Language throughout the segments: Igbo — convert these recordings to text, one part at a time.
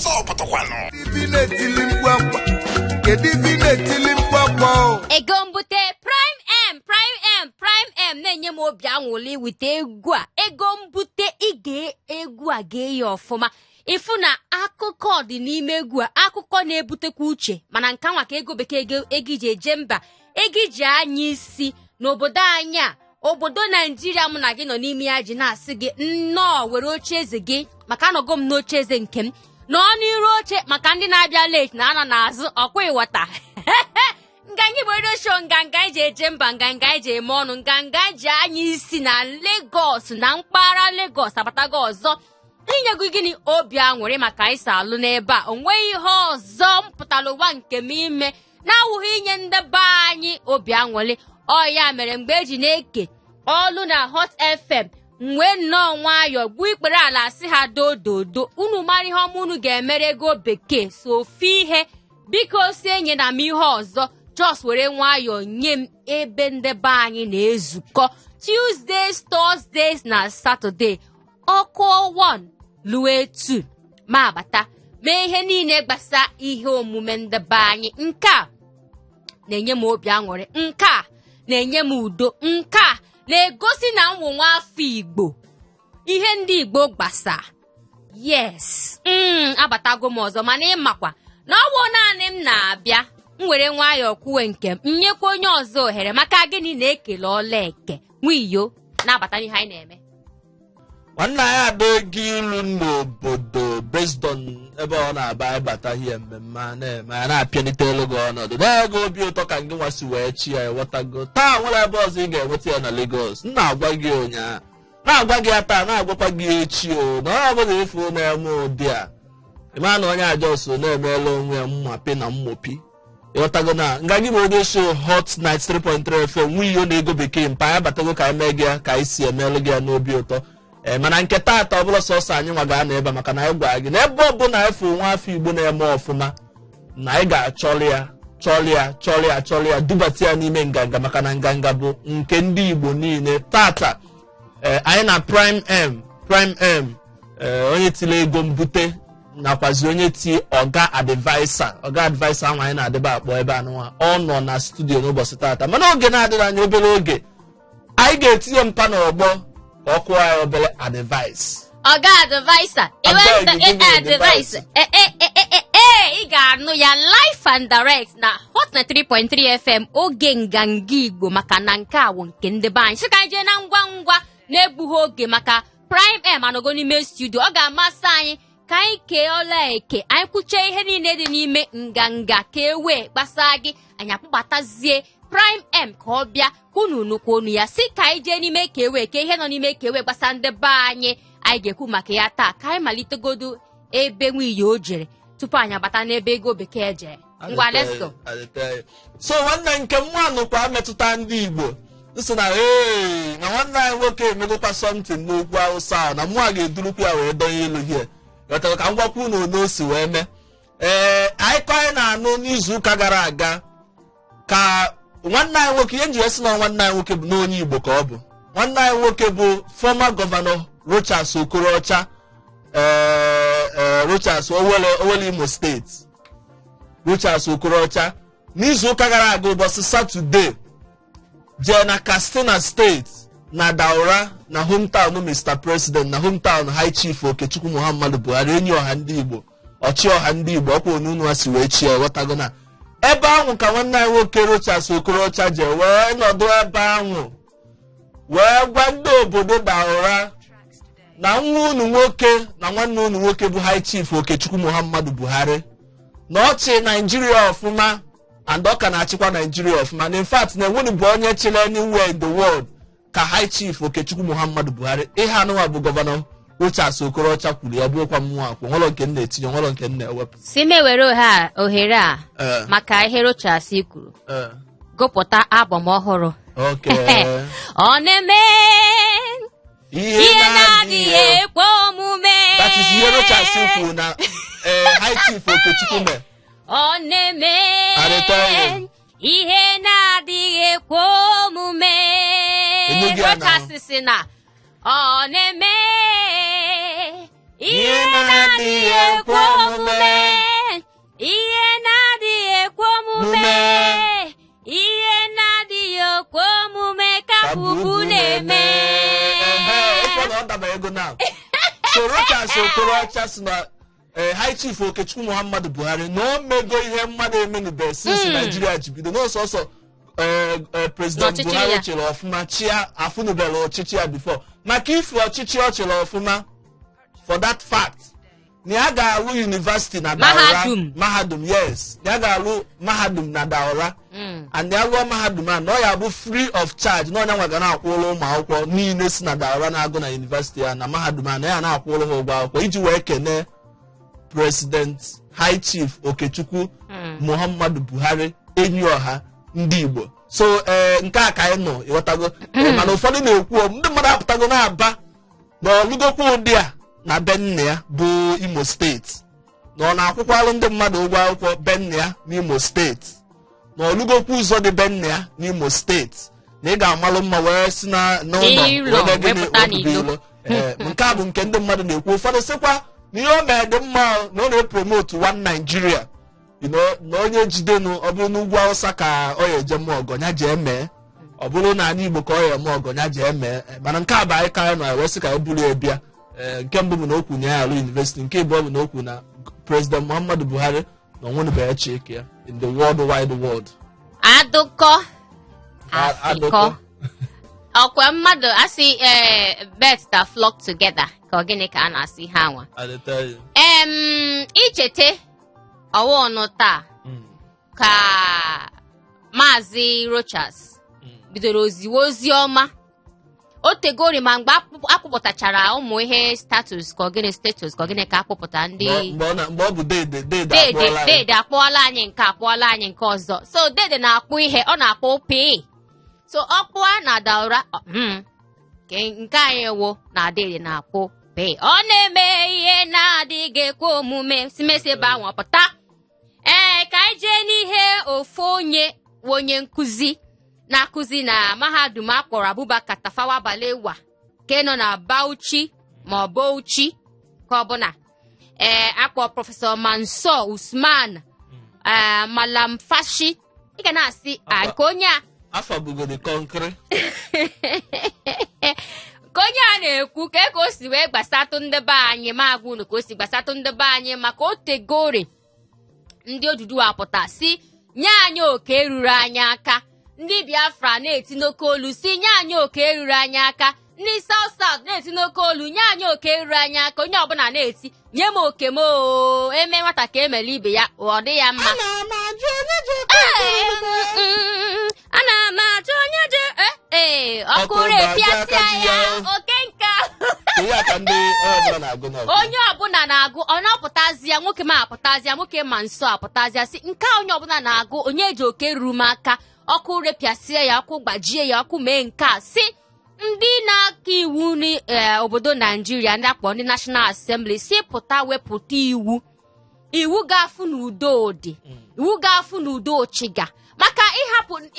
ọsọ pụtakwalụ. Ego mbute Prime M na-enye m obi anwụli wite egwu a. Ego mbute ige egwu a ga-eyi ọfụma. Ifu na akụkọ dị n'ime egwu a, akụkọ na-ebutekwa uche, mana nke nwa ka ego bekee ego iji eje mba, ego iji anya isi n'obodo anyị a, obodo Naijiria mụ na gị nọ n'ime ya ji na-asị gị nnọọ were oche eze gị, maka anọgo m n'oche eze nke m nọ n'iru oche maka ndị na-abịa late na ana n'azụ ọkwa ịwata. Nganga bụ edo nganga iji eje mba, nganga iji eme ọnụ, nganga ji anya isi na Lagos na mpaghara Lagos abatago ọzọ inyego gịnị obi anwụrị maka anyị si alụ n'ebe a. Onweghị ihe ọzọ mpụtara ụwa nke m ime na-awụghị inye ndebe anyị obi anwụrị. Ọ ya mere mgbe eji na-eke ọlụ na Hot FM mgbe nnọọ nwayọọ gbuo ikpere ala asị ha dododo unu mara ihe ọma unu ga-emere ego bekee so ofe ihe biko si enye na m ihe ọzọ just were nwayọọ nye m ebe ndebe anyị na-ezukọ Tuesdays, Thursdays na Saturday ọkụ 1 luo 2 ma abata mee ihe niile gbasa ihe omume ndebe anyị. Nke a na-enye m obi aṅụrị, nke a na-enye m udo, nke a na-egosi na m wụ nwa afọ Igbo, ihe ndị Igbo gbasa. Yes, abatago m ọzọ, mana ịmakwa na ọ bụ naanị m na-abịa m were nwayọọ kwuwe nke m nyekwa onye ọzọ ohere maka gịnị na-ekele ọla eke nwiyo na-abata n'ihe anyị na-eme. Nwanne anyị adịghị ilu n'obodo based on ebe ọ na-aba ịbata ihe mmemme a na-eme ya na-apịalite elu gị ọnọdụ na-ego obi ụtọ ka ngị nwasị wee chi ya ewetago taa nwere ebe ọzọ ị ga-enweta ya na Lagos. M na-agwa gị ụnyaahụ na-agwa gị ya taa na-agwakwa gị echi o na ọ bụla ifu na-eme ụdị a ịma na onye aja so na-emeela onwe ya mmapi na mmopi ịghọtago na nga gị bụ onye show Hot 93.3 FM nwe ihe na-ego bekee mpa ya batago ka anyị mee gị ya ka anyị si emelụ gị ya n'obi ụtọ. Mana nke taata ọbụla sọsọ anyị nwa ga-anọ ebe maka na anyị gwa gị na ebe ọbụla efu nwa afọ Igbo na-eme ọfụma na anyị ga-achọrị ya dubata ya n'ime nganga maka na nganga bụ nke ndị Igbo niile. Taata anyị na Prime M onye tile ego mbute nakwazi onye ti Oga Advisor ahụ anyị na-adịba akpọ ebe anụnwa ọ nọ na studio n'ụbọchị taata, mana oge na-adịghị anya obere oge anyị ga-etinye mpa n'ọgbọ ọkụ anyị obere advice. Oga Advisor, advice. Ị ga-anụ ya live and direct na Hot 93.3 FM oge nganga Igbo maka na nke a wụ nke ndị be anyị. Sị ka anyị jee na ngwa na-egbughị oge maka Prime M anọgo n'ime studio. Ọ ga-amasị anyị ka anyị kee ọla eke anyị kwuchie ihe niile dị n'ime nganga ka e wee gbasaa gị anyị akpụbatazie Prime M ka ọ bịa unu nukwu onu ya si ka anyị jee n'ime ka ewe ke ihe nọ n'ime ka ewe gbasa ndị be anyị ga-ekwu maka ya taa ka anyị malitegodo ebe nwiyi o jere tupu anyị abata n'ebe ego bekee jere. Ngwa let's go. So nwanne nke mmanụ kwa metụta ndị Igbo nso na na nwanne anyị nwoke emegokwa something n'okwu Hausa na mụ a ga-edurukwu ya wee donye elu hie yọtara ka m gwakwu na onosi wee mee anyị ka anyị na-anụ n'izu ụka gara aga ka nwanne anyị nwoke ihe nji esi na nwanne anyị nwoke bụ n'onye Igbo ka ọ bụ nwanne anyị nwoke bụ former governor Rochas Okorocha Rochas Owele Imo steeti Rochas Okorocha n'izu ụka gara aga ụbọchị Satọde jee na Katsina steeti na Daura na hometown Mr. President na hometown High Chief Okechukwu Muhammadu Buhari enyi ọha ndị Igbo ọchị ọha ndị Igbo ọkwa onunu ha si wee chie ghọtago na ebe ahụ ka nwanne anyị nwoke Rochas Okorocha jee wee nọdụ ebe ahụ wee gwa ndị obodo Daura na nwa unu nwoke na nwanne unu nwoke bụ High Chief Okechukwu Muhammadu Buhari na ọchị Nigeria ọfụma and ọ ka na-achịkwa Nigeria ọfụma na in fact na enwere bụ onye chịrị anywhere in the world ka High Chief Okechukwu Muhammadu Buhari ihe anụnwa bụ gọvanọ Rochas Okorocha kwuru ya bụrụkwa mmụọ akwụ nwere nke na-etinye nwere nke na-ewepụ si mewere ohere a maka ihe Rochas kwuru gụpụta album ọhụrụ ọ na-eme ihe na-adịghị ekwe omume. That is ihe Rochas kwuru na High Chief Okechukwu mee ọ na-eme ihe na-adịghị ekwe omume. Rochas si na ọ na-eme ihe na-adịghị ekwe omume. so Rochas Okorocha si na High Chief Okechukwu Muhammadu Buhari na o mego ihe mmadụ emenube since Nigeria ji bido n'ọsọsọ President Buhari chịrị ọfụma chia afụnubela ọchịchị ya before maka ife ọchịchị ọ chịrị ọfụma for that fact na ya ga-alụ university na Daura mahadum yes ya ga-alụ mahadum na Daura and ya lụọ mahadum a na ọ ya bụ free of charge na onye nwa ga na-akwụrụ ụmụ akwụkwọ niile si na Daura na-agụ na university ya na mahadum a na ya na-akwụrụ ha ụgwọ akwụkwọ iji wee kene President High Chief Okechukwu Muhammadu Buhari enyi ọha ndị Igbo so nke a ka anyị nọ ịghọtago mana ụfọdụ na-ekwu ndị mmadụ apụtago na-aba na ọlụgokwu ụdị a na be nne ya bụ Imo steeti na ọ na-akwụkwalụ ndị mmadụ ụgwọ akwụkwọ be nne ya n'Imo steeti na ọlụgokwu ụzọ dị be nne ya n'Imo steeti na ị ga-amalụ mma wee si na n'ụlọ wee gịnị wepụta ilo nke a bụ nke ndị mmadụ na-ekwu ụfọdụ sịkwa na ihe o mee dị mma na ọ na-epromote one Nigeria na onye jidenu ọ bụrụ n'ugwu Awụsa ka ọ ya eje mee ọgọ ya jee mee ọ bụrụ na anyị Igbo ka ọ ya eme ọgọ ya jee mee mana nke a bụ anyị ka anyị nọ wee sị ka anyị buru ya bịa nke mbụ bụ na okwu na ya alụ university nke ịbụọ bụ na okwu na President Muhammadu Buhari na onwenubeghị chike ya in the world wide world. Adụkọ ọkwa mmadụ asị birds that flock together ka ọ gịnị ka a na-asị ha nwa ichete ọwa ọnụ taa ka Maazị Rochas bidoro oziwe ozi ọma o tegori ma mgbe akpụpụtachara ụmụ ihe status ka ọ gịnị ka akpụpụta ndị mgbe ọ bụ dede akpọọla anyị nke ọzọ so dede na-akpụ ihe ọ na-akpụ pee so ọkpụa na Daura nke anyị wo na dede na-akpụ pee ọ na-eme ihe na-adịghị ekwe omume simesebe anwa pụta ka anyị jee n'ihe ofu onye nkụzi na-akụzi na mahadum akpọrọ Abubakar Tafawa Balewa nke nọ na Bauchi ma ọ Bauchi ka ọ bụ na akpọ Prọfesọ Mansur Usman Malam Fashi ị ga na-asị nke onye a afọ bugodi kọnkịrị ka onye a na-ekwu ka o si wee gbasatụ ndị be anyị ma agwa unu ka o si gbasatụ ndị be anyị maka o tegori ndị Oduduwa apụta si nye anyị oke ruru anyị aka ndị Biafra na-eti n'oke olu si nye anyị oke ruru anyị aka ndị South na-eti n'oke olu nye anyị oke ruru anyị aka onye ọbụla na-eti nye m oke m eme nwata ka emele ibe ya ọ dị ya mma ana m ajụ onye je ọkụ repịasịa ya oke nka onye ọbụla na-agụ ọ na-apụtazịa nwoke ma apụtazịa nwoke ma nso apụtazịa si nke onye ọbụla na-agụ onye ji oke ruru m aka ọkụ repịasịa ya ọkụ gbajie ya ọkụ mee nke a si ndị na-aka iwu n'obodo Naijiria ndị akpọ ndị National Assembly si pụta wepụta iwu ga-afụ n'udo dị iwu ga-afụ n'udo chiga maka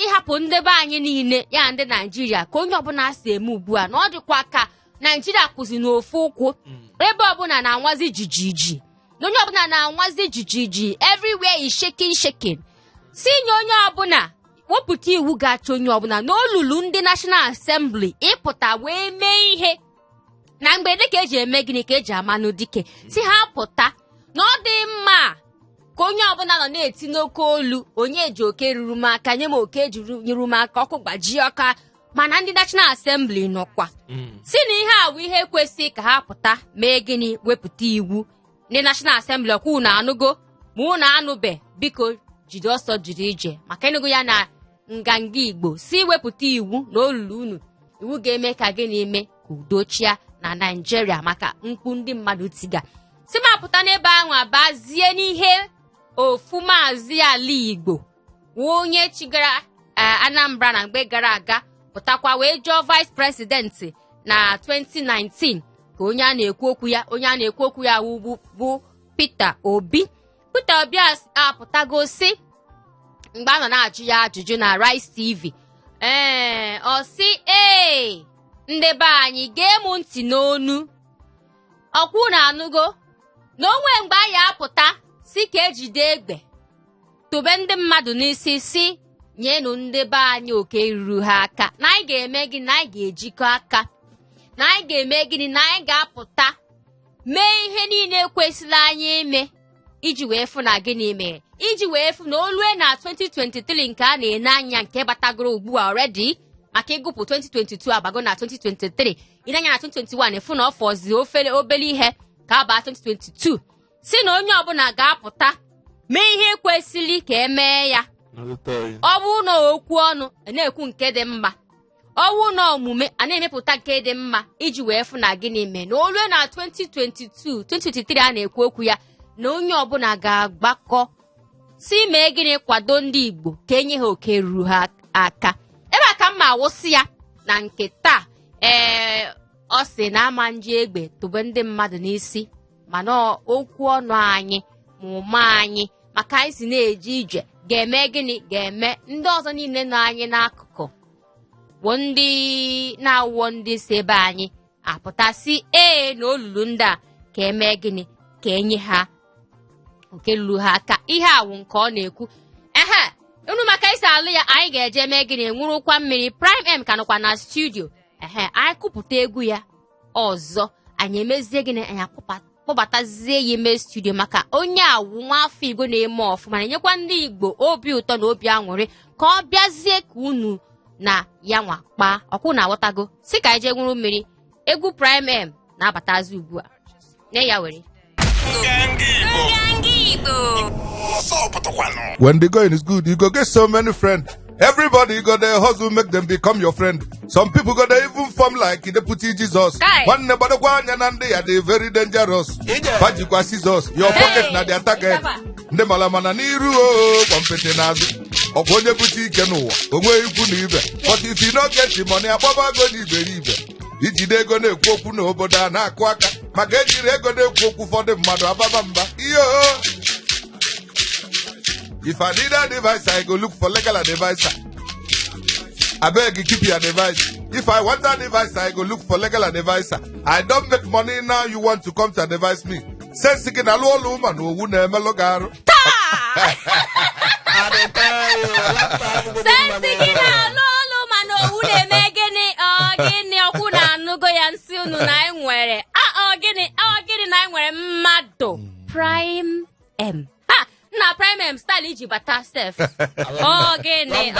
ịhapụ ndị be anyị niile ya ndị Naijiria ka onye ọbụla si eme ugbu a na ọ dịkwa ka Naijiria kwụzi n'ofu ụkwụ ebe ọbụla na-anwazi jijiji na onye ọbụla na-anwazi jijiji everywhere is shaking si nye onye ọbụla wepụta iwu ga-achọ onye ọbụla n'olulu ndị National Assembly ịpụta wee mee ihe na mgbede ka eji eme gịnị ka eji amanụ dike si ha pụta na ọ dị mma ka onye ọbụla nọ na-eti n'oke olu onye ji oke ruru m aka nye m oke ruru m aka ọkụ gbajie ọka mana ndị National Assembly nọkwa si na ihe a bụ ihe kwesị ka ha pụta mee gịnị wepụta iwu ndị National Assembly ọkwa unu anụgo ma unu anụbe biko jide ọsọ jiri ije maka ịnụgo ya na nganga Igbo si wepụta iwu na olulu unu iwu ga-eme ka gịnị eme ka udo chia na Naijiria maka mkpu ndị mmadụ tiga si ma pụta n'ebe ahụ abazie n'ihe ofu maazị ala Igbo onye chigara Anambra na mgbe gara aga pụtakwa wee jụọ Vice President na 2019 ka onye a na-ekwu okwu ya bụ Peter Obi apụtago si mgbe a nọ na-ajụ ya ajụjụ na Rice TV ọ sị ndị be anyị gee m ntị n'onu ọkwụ na anụgo na onwe mgbe anyị apụta si ka ejide egbe tobe ndị mmadụ n'isi si nyenu ndị be anyị oke ruru ha aka na anyị ga-eme gịnị na anyị ga-ejikọ aka na anyị ga-eme gịnị na anyị ga-apụta mee ihe niile kwesịrị anyị ime iji wee fụ na gịnị mere, iji wee fụ na olue na 2023 nke a na-ene anya nke batagoro ugbu a already, maka ịgụpụ 2022 abago na 2023 ịnanya na 2021 efu na ọfọzi obele ihe ka aba 2022 si na onye ọbụla ga-apụta mee ihe kwesịrị ka emee ya. Ọ bụrụ na okwu ọnụ na-ekwu nke dị mma, ọ bụrụ na omume a na-emepụta nke dị mma iji wee fụ na gịnị mee na olue na 2023 a na-ekwu okwu ya na onye ọbụla ga-agbakọ si mee gịnị kwado ndị Igbo ka enye ha oke ruru ha aka. Ebe a ka mma awụsị ya na nke taa ọ sị na ama nji egbe tụbe ndị mmadụ n'isi, mana okwu ọnụ anyị ma ụma anyị maka anyị si na-eje ije ga-eme gịnị, ga-eme ndị ọzọ niile nọ anyị n'akụkụ bụ ndị na-awụọ ndị si ebe anyị apụtasị na olulu ndị a ka eme gịnị, ka enye ha oke ruru ha aka. Ihe awụ nke ọ na-ekwu. Unu maka isi alụ ya anyị ga-eje mee gịnị, nwụrụkwa mmiri. Prime M ka nọkwa na studio. Anyị kụpụta egwu ya ọzọ, anyị emezie gịnị, anyị kpọbatazie ya ime studio maka onye awụ nwa afọ Igbo na-eme ọfụma, na-enyekwa ndị Igbo obi ụtọ na obi aṅụrị ka ọ bịazie ka unu na ya nwa kpaa. Ọkwụ na aghọtago, si ka anyị jee nwụrụ mmiri. Egwu Prime M na-abatazi ugbu a. Nye ya were. When the going is good, you go get so many friends. Everybody go there hustle, make them become your friend. Some people go there even form like they put Jesus. One nobody and they are very dangerous. Pajikwa scissors, your pocket na their target. The malamana niru competenazi. Okonye puti kenu, onwe iku nibe. But if you don't get the money, ababa go ni beribe. Ijide go ne kwoku na oboda na akwaka. Mageji rego ne kwoku for the madu ababamba. Iyo. If I need a device, I go look for legal advisor. I beg you, keep your device. If I want a device, I go look for legal advisor. I don't make money now, you want to come to advise me. Sense again, I will woman who won't have melogaro. Prime M. Na Prime M style iji bata self. Gịnị.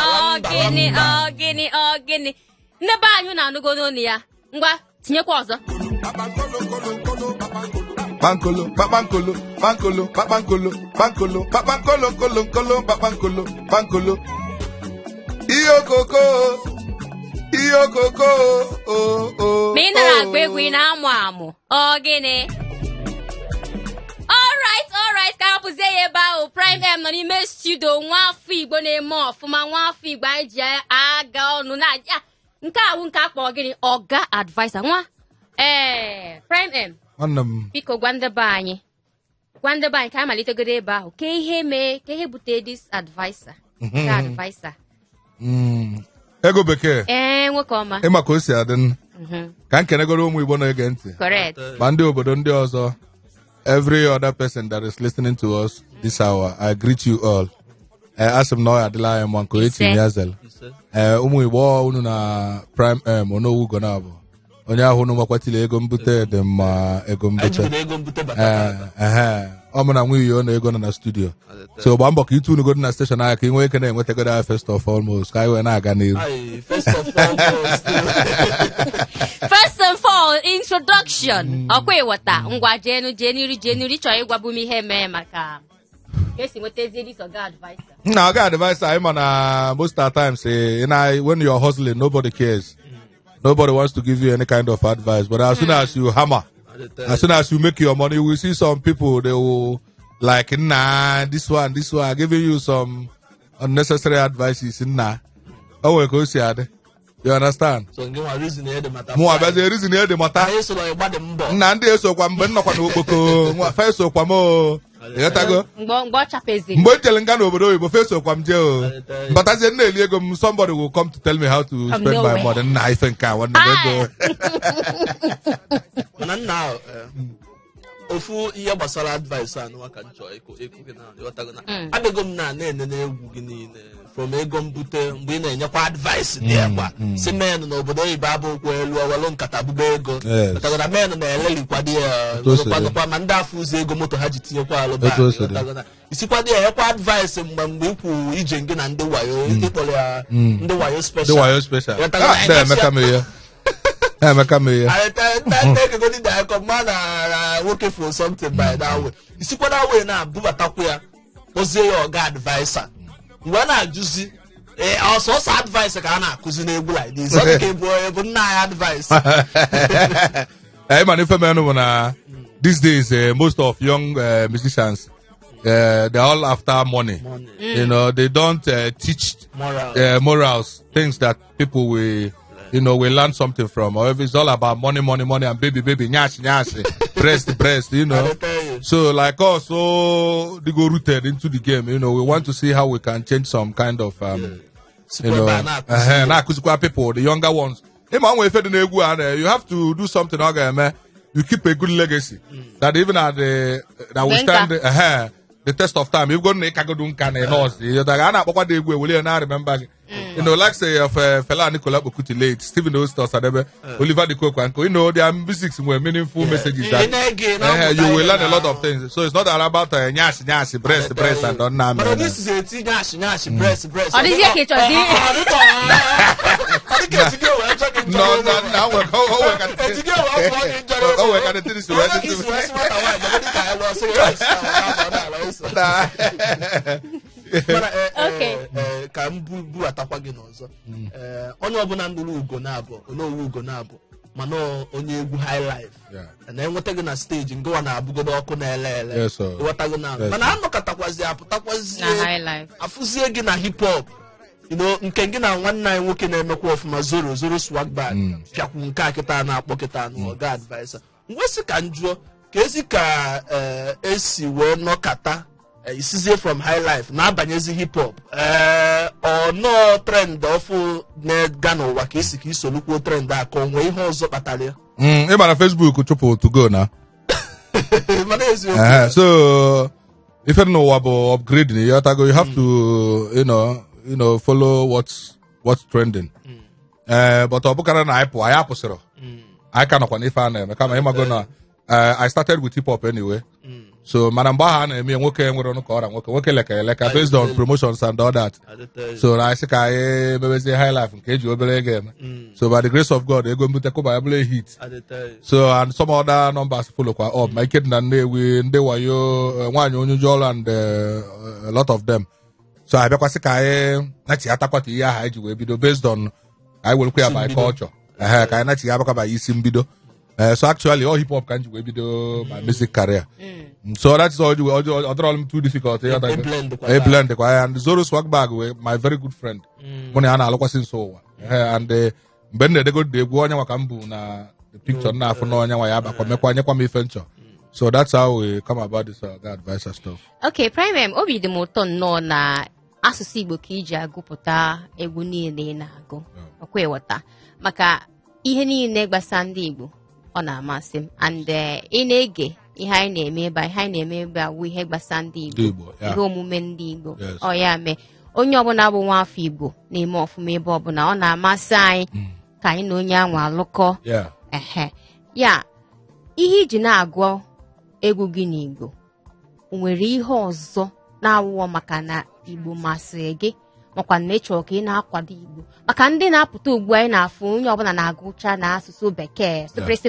Ndebe anyị na-anụgo n'onu ya. Ngwa, tinyekwa ọzọ. Papankolo, papankolo, pankolo, papankolo, pankolo, papankolo, kolo, kolo, papankolo, pankolo. Iyo koko, Ma ị na-agba egwu ị na-amụ amụ. Gịnị. Alright, ka hapụzie ya ebe ahụ. Prime M nọ n'ime studio, nwa afọ Igbo na-eme ọfụma, nwa afọ Igbo anyị ji aga ọnụ na nke awụ nke akpọ gịnị, Ọga Advisor nwa. Prime M, biko gwa ndị be anyị ka anyị malitegoro ebe ahụ ka ihe bute this advisor. Ego bekee. Nwoke ọma. Ịma ka o si adị. Ka nkenegoro ụmụ Igbo na-ege ntị. Correct. Ma ndị obodo ndị ọzọ. Every other person that is listening to us this hour, I greet you all. Asim no adila ya mwanko eti nyazel. Umu Igbo unu na Prime M ono ugo na abo. Onye ahụ unu makwatile ego mbute dị mma ego mbute. Ọmụ na nwunye ọ na ego na studio. So gba mbọ ka itu unu go na station aka ka inwe ike na-enweta go first of almost ka iwe na-aga n'iru. First of all, introduction. Ọkwa ịwọta ngwa jenuri chọrọ ịgwabu m ihe mee maka esi nwetazie this Ọga Advisor. Na Ọga Advisor I na most of the times when you're hustling nobody cares. Nobody wants to give you any kind of advice, but as soon as you hammer, as soon as you make your money, we see some people they will like nah this one giving you some unnecessary advices oh we go see it. You understand? So you are reason here the matter. Mo abaze reason here the matter. Na ndị eso kwa mgbe nnọkwa n'okpoko nwa fa eso kwa mo yetago mgbe chapezi mgbe jele nga n'obodo oyibo fa eso kwa mje o mbatazie na-eli ego m somebody will come to tell me how to spend my money na ife nke a nwanne ego mana nna ofu ihe gbasara advice anụ aka nchọ ekwu gị na yọtago na abego m na-ene egwu gị niile from ego mbute mgbe ị na-enyekwa advice dị egba si men n'obodo oyibo abụ okwu elu owelu nkata bụba ego ọtagona men na-elelikwado ya n'ụkwanụkwa ma ndị afọ ụzọ ego moto ha ji tinyekwa alụba isikwado ya ekwa advice mgbe ikwu ije gị na ndị wayo ịkpọrọ ya ndị wayo special Emeka me I take go the come man working for something by that way. You see that way now bubatakwa ya ozie your God advisor. When I juicy also advice ka na akuzi na egwu like this. Okay boy, na advice. Man, if a man na these days most of young musicians they're all after money. You know, they don't teach morals, things that people will we learn something from. Or if it's all about money, and baby, nyash, breast, you know. So like us, so they go rooted into the game. You know, we want to see how we can change some kind of, people, the younger ones. You have to do something, man. You keep a good legacy. That even at that will stand the test of time. You've got to can remember. You know, like say of Fela Nicola Bokuti late, Stephen Ostos, Oliver De Coco, you know, their music were meaningful messages that you will learn a lot of things. So it's not all about nyash, breast, and don't name. But this is a nyash, breast. Oh, this is ka mbu atakwa gị n'ọzọ onye ọbụla ndụrụ ugo na-abụ n'owu ugo na-abụ mana onye egwu high life na-enweta gị na stage ngwa na-abụgodo ọkụ na-ele ịghọta gị na mana anọkọtakwazi apụtakwazi afụzie gị na hip hop nke gị na nwanne anyị nwoke na-emekwa ọfụma zoro swag bag pịakwu nke a kịta na-akpọ kịta n'ọga advisor ngwesị ka njụọ ka ezi ka esi wee nọkata isizie from high life na-abanyezi hip hop or no trend ofu na-ga n'ụwa ka esi ka isolukwu trend a ka onwe ihe ọzọ kpatara ya ịmara Facebook chụpụ to go na so if n'ụwa bụ upgrading you have to follow what's trending but ọ bụkara na anyị apụsịrị anyị ka nọkwa n'ife a na-eme kama ịmago na I started with hip hop anyway. So mana mgbe ahụ a na-eme nwoke nwere ọnụ ka ọra nwoke leka based on promotions and all that. So na asị ka anyị mebezie high life nke eji obere ego eme. So by the grace of God ego mbute kụba ebule hit. So and some other numbers follow kwa up. My kid na Nnewi, ndị wayo, nwaanyị onye ụjọ and a lot of them. So I bịakwasị ka anyị nachi atakwata ihe ahụ eji wee bido based on anyị welukwa ya by culture. Ka anyị nachi ya abaka by isi mbido. So actually, all hip hop can we do my music career. So that's all too difficult. I blend and Zoro Swag Bag, my very good friend. When I look so and when they go on Wakambu na the picture na for no one venture. So that's how we come about this advisor stuff. Okay, Prime obi the moto no na asụsụ Igbo ka iji agụpụta egwu niile na-agụ. Okwe wata maka ihe niile gbasa ndị Igbo. Ọ na-amasị m and ị na-ege ihe anyị na-eme ebe awụ ihe gbasa ndị Igbo ihe omume ndị Igbo ọ ya mee onye ọbụla bụ nwa afọ Igbo na-eme ọfụma ebe ọbụla ọ na-amasị anyị ka anyị na onye anwa alụkọ ya ihe iji na-agụ egwu gị n'Igbo nwere ihe ọzọ na-awụọ maka na Igbo masịrị gị makwa na ịchọrọ ka ị na-akwado Igbo maka ndị na-apụta ugbu anyị na-afụ onye ọbụla na-agụcha na asụsụ bekee sepres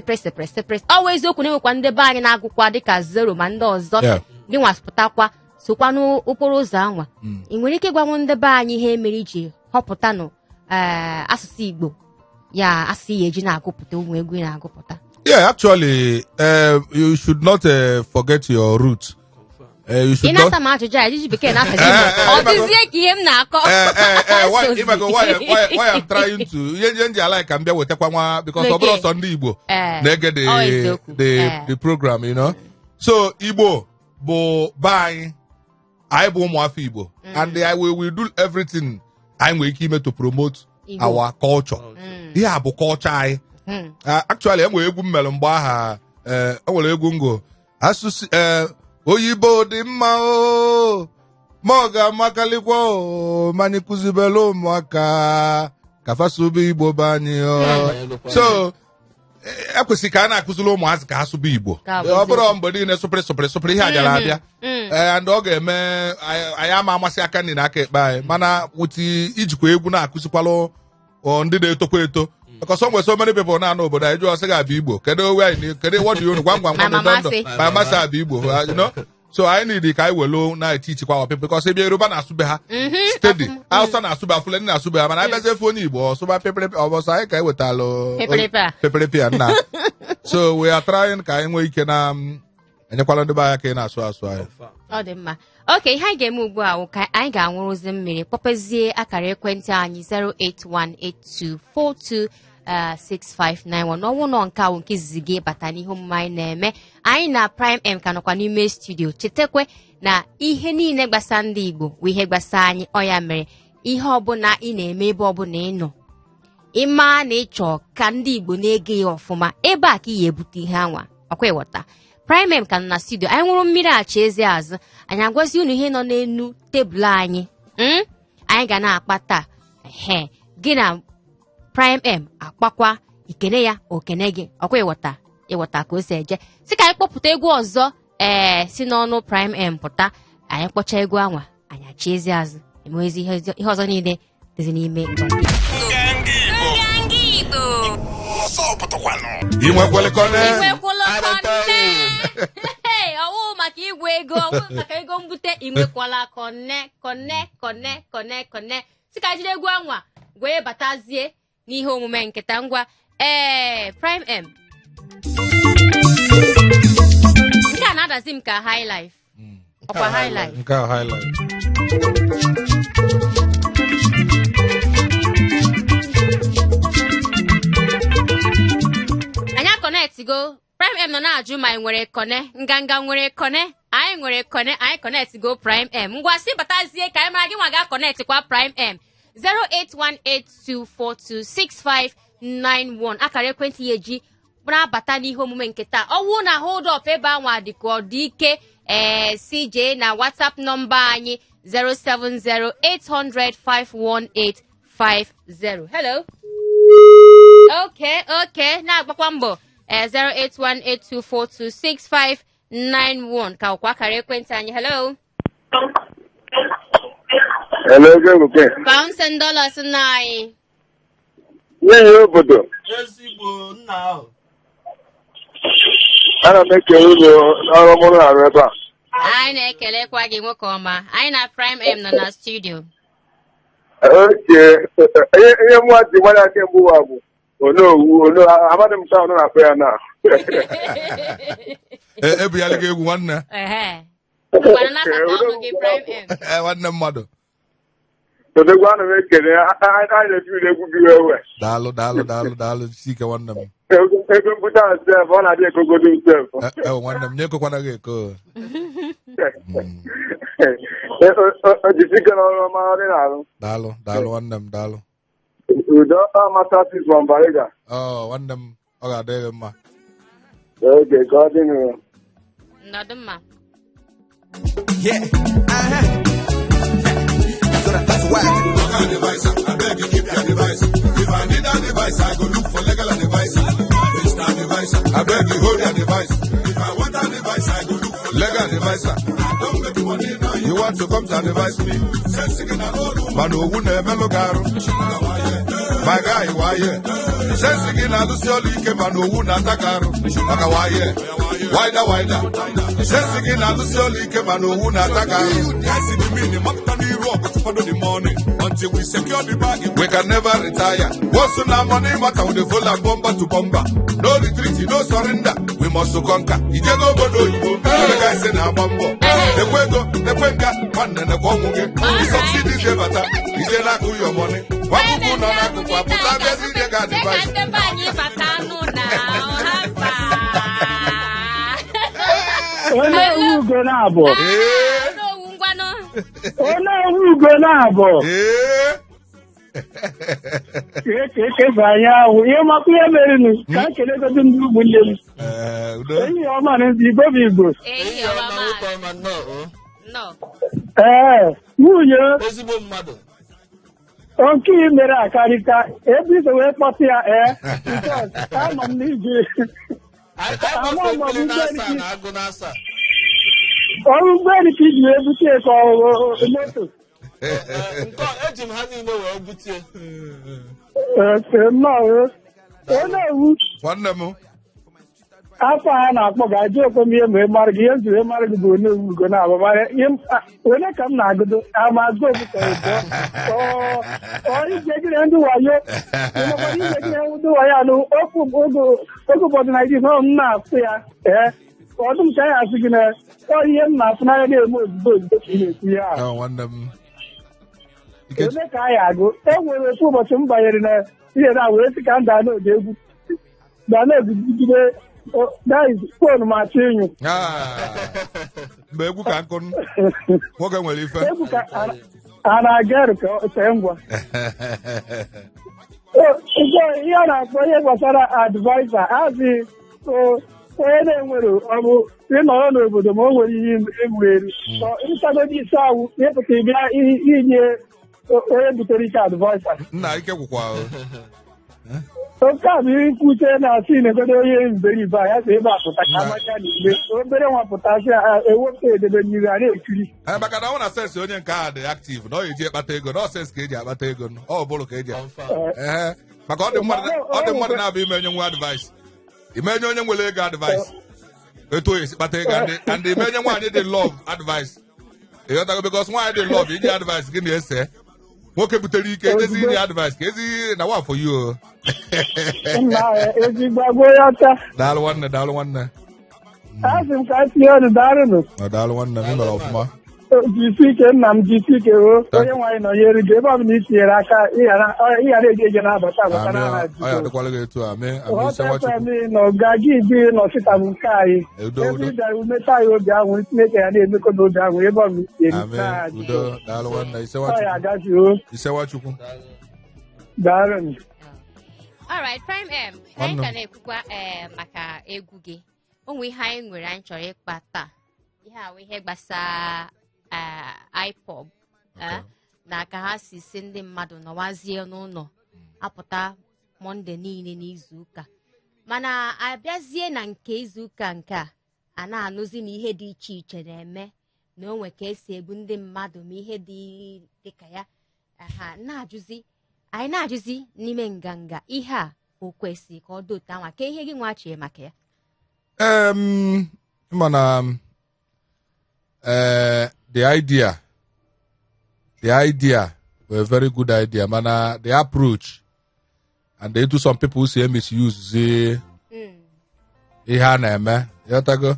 ọ wụ eziokwu na-enwekwa ndị be anyị na-agụkwa dịka Zero ma ndị ọzọ ndị nwapụtakwa sokwa n'okporo ụzọ anwa ị nwere ike ịgwanwu ndị be anyị ihe mere iji họpụta nụ asụsụ Igbo ya asị ya eji na-agụpụta ụmụ egwu na-agụpụta? Yeah, actually you should not forget your roots. You should not. Why I'm trying to I like Ambia with because of Sunday Igbo they get the program, you know. So Igbo bo buying I bo Mwafi Igbo and I will do everything I'm waking to promote our culture. Yeah, bo culture. Actually I'm egwu melumba ha egwu ngo asusu oyibo dị mma o Moga makalikwo mani kuzibelo ụmụaka kafasubi Igbo bani so ekwesị ka a na-akụziri ụmụazị ka ha sụba Igbo ọ bụrụ mgbe niile sụpịrị ihe ajara abịa and ọ ga-eme anyị ama amasị aka nri na aka ekpe anyị mana nwụti ijikwa egwu na-akụzikwalụ ndị na-etokwa eto because so many people na obodo anyị jụọ sị ga-abịa Igbo kedu owe anyị kedu what do you gwam gwam ndụ ma amasị abịa Igbo you know so I need ka anyị welu na-etichikwa wa people because ebe Yoruba na-asụbe ha steady Hausa na-asụbe Fulani na-asụbe ha mana anyị bịazie efe onye Igbo ọsụba peperepe ọbọsọ anyị ka anyị wetalụ peperepe na so we are trying ka anyị nwee ike na enyekwala ndị be anya ka ị na-asụ anyị ọ dị mma oke ihe anyị ga-eme ugbu a ka anyị ga-anwụrụzi mmiri kpọpezie akara ekwentị anyị 08182426591 n'ọnwụ nọ nke ahụ nke izizi gị bata n'ihe omume anyị na-eme anyị na Prime M ka nọkwa n'ime studio chetakwe na ihe niile gbasa ndị Igbo bụ ihe gbasa anyị ọ ya mere ihe ọbụla ị na-eme ebe ọbụla ị nọ ịma na ịchọ ka ndị Igbo na-ege ya ọfụma ebe a ka ị ga-ebute ihe anwa ọkwa ịghọta Prime M ka nọ na studio anyị nwụrụ mmiri acha ezi azụ anyị agwazi unu ihe nọ n'elu tebụl anyị anyị ga na-akpa taa gị na Prime M akpakwa ikene ya okene gị ọkwa ịghọta ka o si eje si ka anyị kpọpụta egwu ọzọ si n'ọnụ Prime M pụta anyị kpọcha egwu anwa anyị acha ezi azụ emezi ihe ọzọ niile dịzi n'ime ọwụ maka igwe ego ọwụ maka ego mbute inwekwala kone si ka jide egwu anwa wee batazie n'ihe omume nketa ngwa Prime M nke a na-adazi m ka high life ọkwa high life nke a high life anya connect go Prime M nọ na-ajụ ma anyị nwere kone nganga nwere kone anyị nwere kone anyị connect go Prime M ngwa si batazie ka anyị mara gị nwa ga connect kwa Prime M 08182426591 akara ekwentị ya eji na-abata n'ihe omume nke taa ọwụ na hold up ebe anwa dịka ọ dị ike CJ na WhatsApp nọmba anyị 07080051850 hello okay na-agbakwa mbọ 08182426591 ka ọkwa akara ekwentị anyị hello Hello, Joe. Pounds and dollars nine. Yeah, obodo. ezigbo nna ahụ Ana m ekele ụlọ ọrụ mụrụ arụ ebe a. Anyị na-ekelekwa gị nwoke ọma. Anyị na Prime M nọ na studio. Okay. Ihe mụ adị gbara aka mgbe ụwa bụ ono amadị m ka ọnụ na-akpọ ya na. Ebuyala gị egwu nwanne. Ngwana nabata ọnụ gị Prime M. Nwanne mmadụ. Odogwu ana m ekele anyị na-ebi egwu gị ewe. Daalụ sike nwanne m. Ego mbute asị ọ na-adị ekogodo nsef. Nwanne m nye ekokwana gị eko. Ojisike n'ọrụ ọma ọ dị n'alụ. Daalụ nwanne m daalụ. Udo Amasasis from Bariga. Nwanne m ọ ga-adịghị mma. Oge ka ọ dị n'ihu. Nọdụ mma. That's why. I device, I beg you keep your device. If I need a device, I go look for legal device. Mr. Device, I beg you hold your device. If I want a device, I go look for legal device. Don't make money now. You want to come to advise me? Sensing a road. Manu wune melogaro. My guy, why yeah? Sensing a Lucioli came and wuna takaro. Maka why yeah? Wider. Sensing a Lucioli came and wuna takaro. Yes, in the minimum. Follow the money until we secure the bag. We can never retire. What's on our money matter with the full and bomber to bomber? No retreat, no surrender. We must conquer. You can go bodo you. The guys in our bumbo. The Quego, the Quenga, one and the Quamuke. The subsidies ever. You can not do your money. What you put on a cup, put out the got device. Ugo na-abụ banye ahụ ihe makwa ihe merenu ka a kelegodo ndị ụmụnne m enyi ọma na ndị Igbo bụ Igbo nwunye ezigbo mmadụ nke ị mere akarịka ebe iso wee kpọta ya anọ m n'ije agụ n'asa ọrụ ụgbọelu ka iji wee bute ka moto eji m ha niile wee butie nnọọ onye ewu nwanne m afọ ha na-akpọ ga-ajụ okom ihe ma mara gị ihe nzure mara gị bụ onye ewu ugo na-abụ onye ka m na-agụdo amazụ obodo ijegide ndị wayo ịmakwara ijegide ndị wayo anụ oge ụbọchị Naijiria m na-asụ ya ọdụm ka anyị asị gị na ihe m na-asụ n'anya na-eme ozugbo ozugbo ka ị na-ekwu ya ahụ nwanne m onye ka anyị agụ e nwere ofu ụbọchị m banyere na ihe na wee sị ka m daa n'oge egwu daa na-egwugide fonu ma achọ ịnyụ mgbe egwu ka nkụ nwoke nwere ife egwu ka a na-aga eru ka tee ngwa ihe a na-akpọ ihe gbasara advaisa azị onye na-enwere ọ bụ ịnọrọ n'obodo ma o nwere ihe egwu eru ịchagodi isi awụ ịpụta ịbịa inye onye butere ike advaisa nna ike gwụkwa oke a bụ ihe nkwute na-asị na-egodo onye mberibe a ya so ebe apụta ka amacha n'igbe obere nwapụtasị ewepụta edebe mmiri a na-ekiri maka na ọ na sensị onye nke a dị aktiv na ọ eji ekpata ego na ọ sensị ka eji akpata ego ọ bụrụ ka eji maka ọ dị mmadụ na-abụ ime enye nwa advice imenye onye nwere ego advice etu onye si kpata ego and imenye nwaanyị dị love advice ịghọtago bikos nwaanyị dị love iji advice gị na-ese nwoke butere ike ejezi iri advice ka ezi na wafọ yi o daalụ nwanne asị m ka tinye ọnụ daalụ nwanne m mere ọfụma jisi ike nna m jisi ike o onye nwaanyị nọnyere gị ebe ọ bụla itinyere aka ịghara eji eje na-abata abata n'aha nọga gị bi nọsịta bụ nke anyị ebe ị bịara umeta anyị obi ahụ Chineke ya na-emekọ n'obi ahụ ebe ọ bụla itinyere ya agazi o daalụ alright Prime M anyị ka na-ekwukwa maka egwu gị onwe ihe anyị nwere anyị chọrọ ịkpa taa ihe a ihe gbasara iPod na ka ha si ndị mmadụ nọwazie n'ụlọ apụta Mọnde niile n'izu ụka mana abịazie na nke izu ụka nke a na-anụzi na ihe dị iche iche na-eme na onwe ka esi ebu ndị mmadụ ma ihe dịka ya anyị na-ajụzi n'ime nganga ihe a o kwesị ka ọ dị otu anwa ka ihe gị nwachie maka ya mana the idea were a very good idea mana the approach and they do some people say misuse ihe a na-eme yotago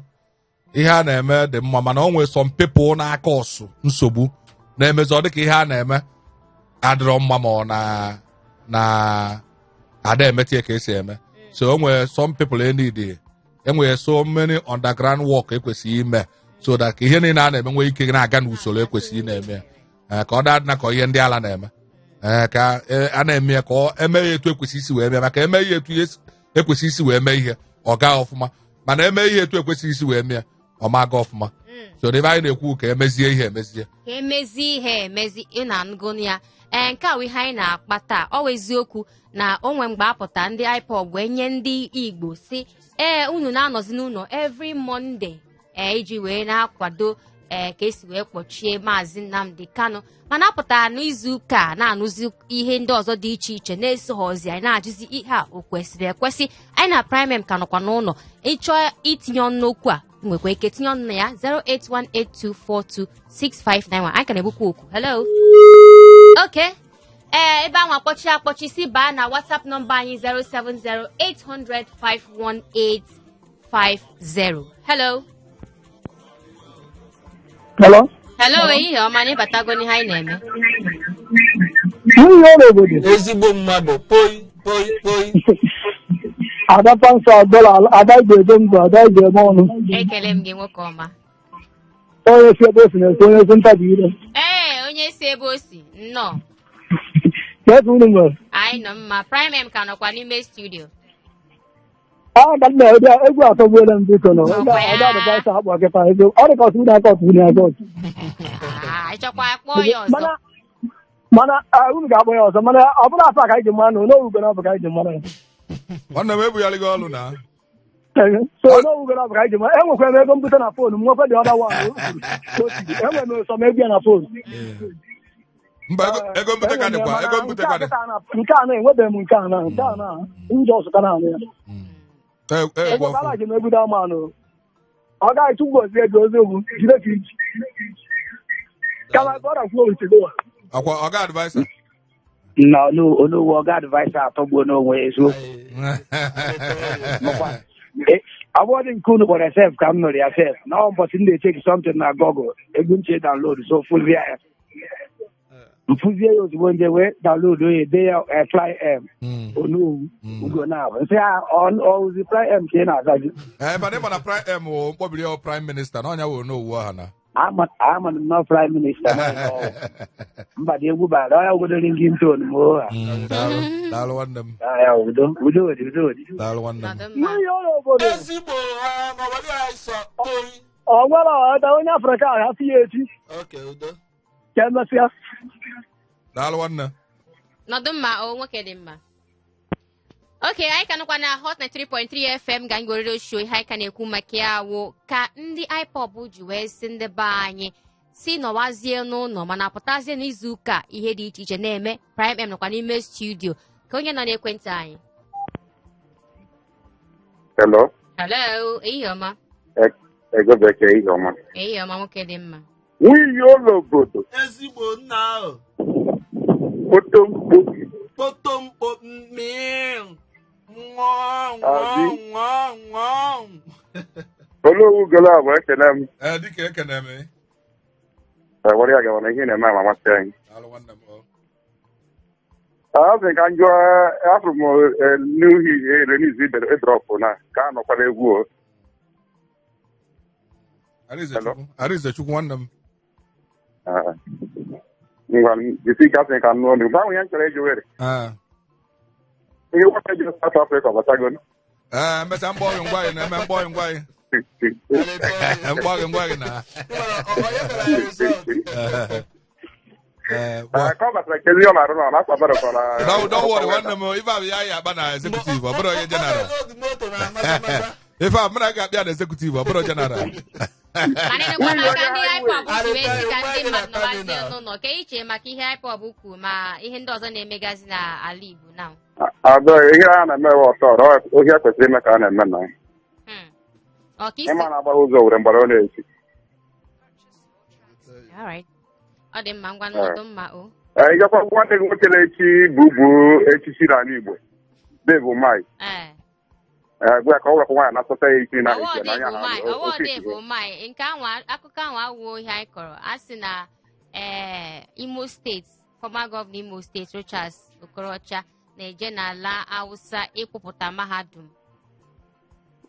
ihe a na-eme dị mma mana o nwere some people na-aka ọsụ nsogbu na-emezi ọ dịka ihe a na-eme adịrọ mma ma ọ na ada emetie ka esi eme so o nwere some people enwere so many underground work ekwesịghị ime so that ka ihe niile a na-eme nwee ike na-aga n'usoro ekwesịghị na-eme ka ọ dadịna ka ihe ndị ala na-eme ka a na-eme ya ka ọ eme ya etu ekwesị isi wee mee maka eme ihe etu ekwesị isi wee mee ihe ọ gaa ọfụma mana eme ihe etu ekwesịghị isi wee mee ọ ma gaa ọfụma so ebe anyị na-ekwu ka emezie ihe emezi ị na-anụgo ya nke a ihe anyị na-akpa taa ọ eziokwu na onwe mgbe apụta ndị iPod wee nye ndị Igbo si unu na-anọzi n'ụlọ every Monday iji wee na-akwado ka esi wee kpọchie Maazị Nnamdi Kanu mana apụtara n'izu ụka na-anụzi ihe ndị ọzọ dị iche iche na-esoghozi anyị na-ajụzi ihe a o kwesịrị ekwesị anyị na Prime M ka nọkwa n'ụlọ ịchọọ itinye ọnụ n'okwu a nwekwa ike tinye ọnụ na ya 08182426591 anyị ka na-egbukwa okwu hello okay ebe ahụ akpọchi si baa na WhatsApp nọmba anyị 07080051850 hello ehihie ọma na ịbatago n'ihe anyị na-eme ezigbo mmadụ poi adapa nsọ adọla ada ga-edo mbụ ada ga-eme ọnụ ekele m gị nwoke ọma onye si ebe o si na-esi onye si ntabi ire onye si ebe o si nnọọ anyị nọ mma Prime M ka nọkwa n'ime studio egwu atọgbuola m biko nọ ọ dị ka ọtụ na-aka ọtụ ịchọkwa kpọọ ya ọzọ mana unu ga-akpọ ya ọzọ mana ọ bụla afọ ka anyị ji mmanụ n'owugo na ọ bụ ka anyị ji mmanụ nwanne m ebugharị gị ọlụ na so n'owugo na ọ bụ ka anyị ji mmanụ enwekwa m ego mbute na foonu m nwekwa dị ọda wan enwere m sọ m ego ya na foonu mba ego mbute ka dịkwa ego mbute ka dị nke a na-enwebeghị m nke a na njọ ọzụta na anụ ya ego kala ji m ebudo amanụ ọ gaghị chukwu ozi ego ozi ogwu jide ka iji kama ka ọ dakwuo orisego akwa ọga advisor Onowu ọga advisor atọgbuo n'onwe eziokwu ọ bụrụ nke unu kpọrọ sef ka m nụrụ ya sef na ọ mbọsị m na-echeki something na Google egwu nche download so fụzie ya mfụzie ya ozugbo nje wee download onye de ya Fly M Onowu ugo na-abụ nsị ya ọwụzi Fly M ka ị na-azazi mana ịma na Prime M wụ mkpọbiri ya Prime Minister na ọnya wụ Onowu ọha na ama m na Prime Minister mba dị egwu bara ọya obodo ringi ntonu m oha daalụ nwanne m udo daalụ nwanne m ezigbo n'obodo anyị sọ oyi ọ nwere ọda onye Afrịka ahụ afọ ya echi ka emesịa daalụ nwanne nọdụ mma o nwoke dị mma oke anyị ka nọkwa na hot 93.3 FM ga anyị goriri show ihe anyị ka na-ekwu maka ya wụ ka ndị IPOB ji wee si ndị be anyị si nọwazie n'ụlọ mana pụtazie n'izu ụka ihe dị iche iche na-eme. Prime M nọkwa n'ime studio ka onye nọ n'ekwentị anyị. Hello. Ehihie ọma. Ego bekee ihe ọma. Ehihie ọma nwoke dị mma. Nwunye ụlọ obodo. ezigbo nna ahụ Potomkpo mmiri Onowu golo abụ ekene m. Dịka ekene m. Were ya gawa na ihe na-eme ama masị anyị. Daalụ nwanne m. Azị ka njọ afọ m n'ihi release idrọpụ na ka a nọkwara egwu o. Arize Chukwu nwanne m. Ngwa jisi ka asị ka nụ ọnụ gbanwe ya nchọrọ eji were. Ihe nwata ji South Africa ọbatago. Mmecha mgbọghị ngwa gị na-eme mgbọghị ngwa gị. Mgbọghị na. Ka ọ batara kezi ọ na-arụ na akwa barakọla. Don't worry nwanne m ife abụ ya ya akpa na executive ọ bụrụ onye general. Ife abụ mụ ga-akpịa na executive ọ bụrụ general. Anyị na-ekwu maka ndị IPOB si wee sị ka ndị mmadụ nọbazie n'ụlọ ka iche maka ihe IPOB kwuru ma ihe ndị ọzọ na-emegazi n'ala Igbo na ihe a na-eme ọtọ ohe kwesịrị ime ka a na-eme na ịma na-agbara ụzọ were mgbara ọ na-esi ọ dị mma ngwa n'ọdụ mma o ịgakwa nwanne gị nwoke na-echi bubu echichi n'ala Igbo Dave Umahi gwa ka ọ wekwa nwaanyị na-asọta ya isi na ike n'anya ha Dave Umahi nke akụkọ ahụ awụwo ihe anyị kọrọ a sị na Imo steeti former gọvanọ Imo steeti Rochas Okorocha na-eje n'ala Hausa ịkwụpụta mahadum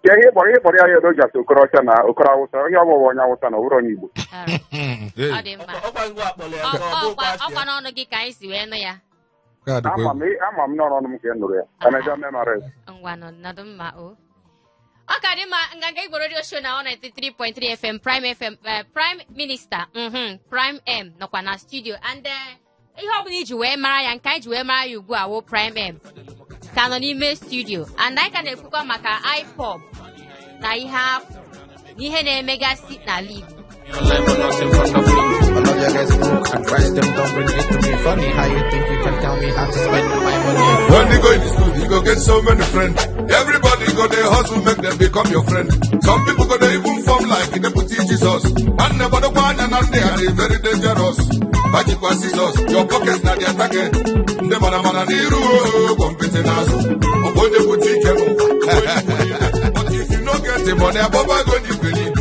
ihe kpọrọ ya edo jasị Okorocha na Okoro Hausa onye ọbụla onye Hausa na ọbụrụ onye Igbo ọ dị mma ọkwa n'ọnụ gị ka anyị si wee nụ ya ama m n'ọnụ m ka ị nụrụ ya emejọ memories ngwa nọdụ mma o ọ ka dị mma nganga Igbo Radio Show na 193.3 FM Prime Minister Prime M nọkwa na studio and ihe ọ bụla iji wee mara ya nke anyị ji wee mara ya ugbu a wụ Prime M ka nọ n'ime studio and anyị ka na-ekwukwa maka IPOB na ihe afọ na ihe na-emegasị n'ala Igbo When you go in the school, you go get so many friends. Everybody go there hustle, make them become your friend. Some people go there even form like in the put Jesus. And never the one and they are very dangerous. But you can scissors, your pockets not the attack. The man niru competing us. Upon the boutique, but if you don't get the money, I'm going to believe.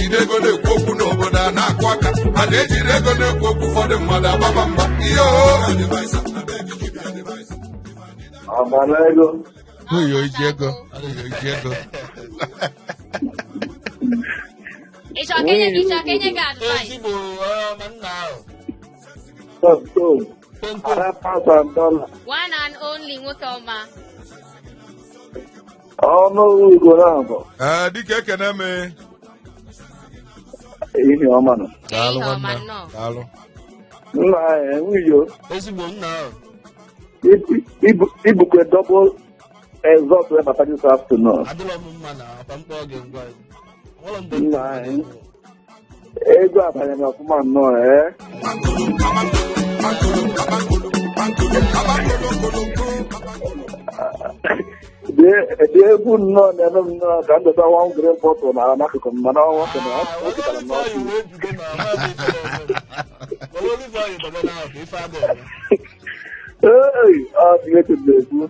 They go to Koku no Boda na Kwaka, and they go to Koku for the mother Bamba. Yo, advice, I beg you keep your advice. Amalego. Yo, Diego. It's okay, God. ezigbo nna $5,000. One and only Mutoma. Oh no, we go now. Dike ekene me. Ihe ọma nọ. Daalụ Ihe ọma nwanne. nnọọ. Daalụ. Nna nwunye ezigbo nna ahụ ibukwe double exhaust wee bata this afternoon. adịrọ m mma na akwa mkpọ oge ngwa nwere mgbe Nna anyị. Ego abanyere ọfụma nnọọ dị egwu nnọọ na-eme m nnọọ ka m dota one green bottle na n'akụkụ m mana ọnwa sị na ọ pụtara n'ọkụ. Ee, ọ dị egwu.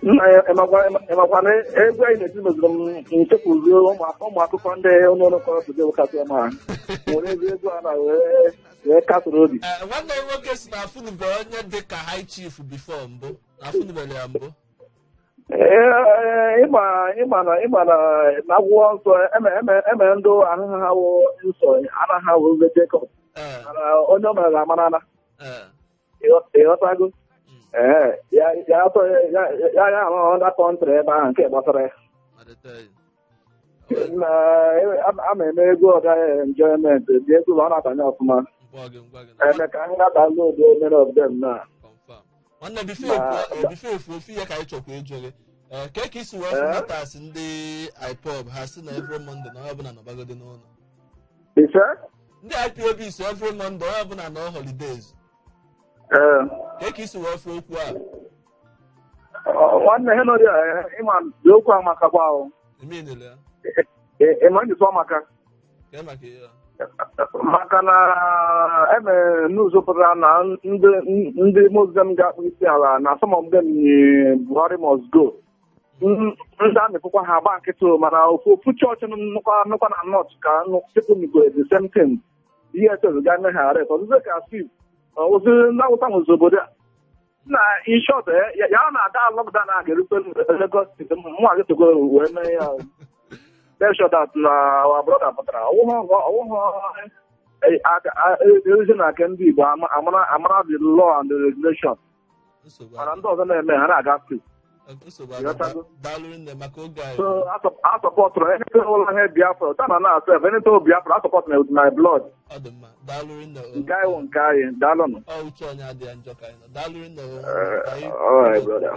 Nna ya emakwana egwu anyị na-eti meziri m nchepụzi ụmụ akụkọ ndị ọnụọrụ kọrọ today kasị ma nwere ezi egwu a na wee kasịrị obi. nwanne ya nwoke si na afụnube onye dị ka high chief before mbụ na afụnubere ya mbụ ịma na akwụkwọ nsọ emere ndị ahụhụ ha wụ nsọ anaghị awụ ndị Jekọb onye ọ mere ga-amarana ịghọtago ya arụ na kọntrị ebe ahụ nke gbasara ya ama eme ego ọga enjoyment dị ego ọ na-abanye ọfụma eme ka anyị na-download many of them na nwanne bifo efu ofu ihe ka anyị chọkwa ịjụ gị ka isi wee fụnatas ndị IPOB ha si na every Monday na onye ọbụla nọbagode n'ụlọ ndị IPOB so every Monday onye ọbụla nọ holidays ka isi wee fụ okwu a nwanne henry ịma dị okwu a makakwa ahụ ịma njisi ọmaka maka na emere n'ụzọ pụtara na ndị Muslim ga-akpụ isi ala na some of them Buhari must go ndị a mepụkwa ha agba nkịtị mana ofu chọọchị nnukwu na north ka sekụnigo the same thing DSS ga-eme ha arrest ọzụzụ ka sip ozi na-awụta nwụzi obodo a na ishọt ya na-aga lockdown a ga-erute Lagos steeti mwa gịtego wee mee ya make sure that na our brother pụtara ezi na aka ndị Igbo amara the law and the regulation mana ndị ọzọ na-eme ha na-aga free so I support anything ụlọ ihe Biafra tana na asef anything Biafra I support with my blood nke anyị wụ nke anyị daalụnụ alright brother.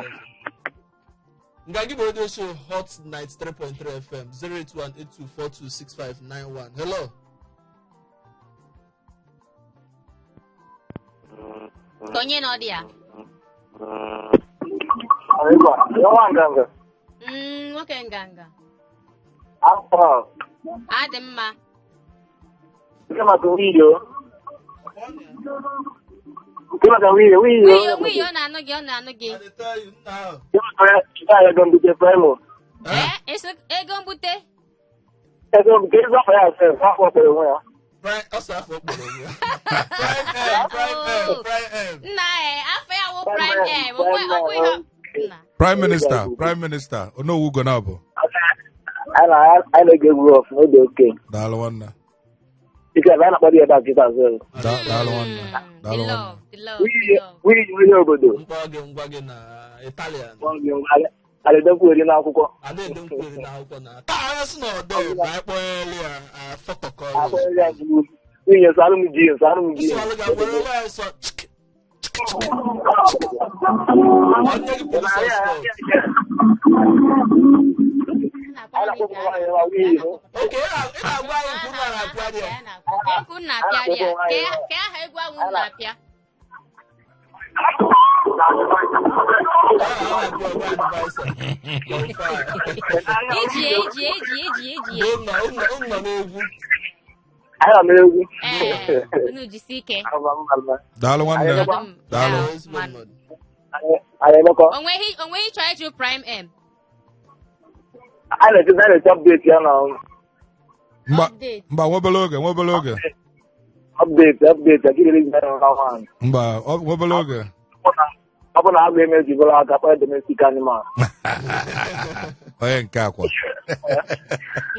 Nga give radio show Hot 93.3 FM 08182426591. Hello. Onye nọ dị ya? Nwoke nganga. Adị mma. Wiyo na-anụ gị, ọ na-anụ gị. Ego mbute? Nna afọ ya wụ Prime M. Prime Minister, Onowu Gonabo. I like a roof, no okay. Dalwana. Because I'm not about it as well. Dalwana. The love. We know Italian. I don't put it in our cook. I didn't put it in our corner. That's not there. My boy, a photocall. We are Salome Jeans. Salome Jeans. Onwe try to Prime M. I like to update you now. Mba wobeloge. Update. I give it now. Mba wobeloge. Open our game you go out of domestic animal. Oye nkakwa.